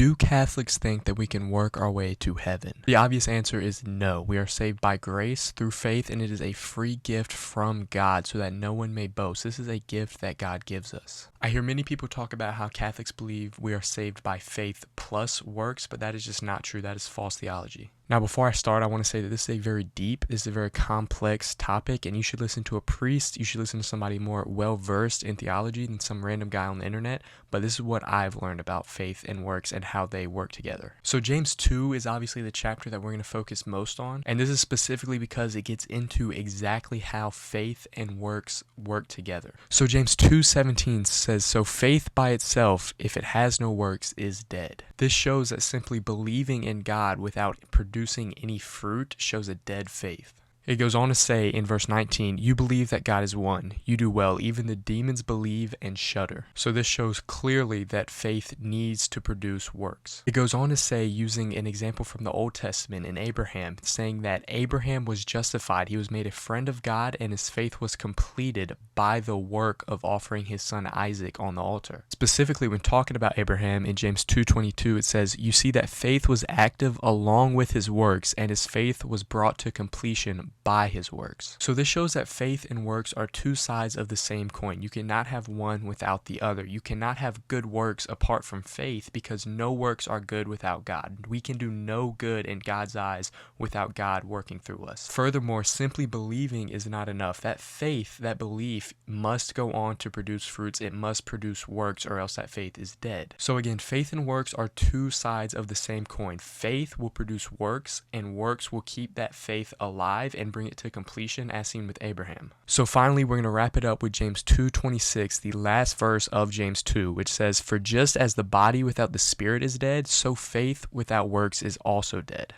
Do Catholics think that we can work our way to heaven? The obvious answer is no. We are saved by grace through faith, and it is a free gift from God so that no one may boast. This is a gift that God gives us. I hear many people talk about how Catholics believe we are saved by faith plus works, but that is just not true. That is false theology. Now, before I start, I want to say that this is a very deep, this is a very complex topic, and you should listen to a priest, you should listen to somebody more well-versed in theology than some random guy on the internet, but this is what I've learned about faith and works and how they work together. So James 2 is obviously the chapter that we're going to focus most on, and this is specifically because it gets into exactly how faith and works work together. So James 2:17 says, "So faith by itself, if it has no works, is dead." This shows that simply believing in God without producing any fruit shows a dead faith. It goes on to say in verse 19, "You believe that God is one. You do well. Even the demons believe and shudder." So this shows clearly that faith needs to produce works. It goes on to say, using an example from the Old Testament in Abraham, saying that Abraham was justified. He was made a friend of God, and his faith was completed by the work of offering his son Isaac on the altar. Specifically, when talking about Abraham in James 2:22, it says, "You see that faith was active along with his works, and his faith was brought to completion by his works." So this shows that faith and works are two sides of the same coin. You cannot have one without the other. You cannot have good works apart from faith, because no works are good without God. We can do no good in God's eyes without God working through us. Furthermore, simply believing is not enough. That faith, that belief must go on to produce fruits. It must produce works, or else that faith is dead. So again, faith and works are two sides of the same coin. Faith will produce works, and works will keep that faith alive and bring it to completion, as seen with Abraham. So finally, we're going to wrap it up with James 2:26, the last verse of James 2, which says, "For just as the body without the spirit is dead, so faith without works is also dead."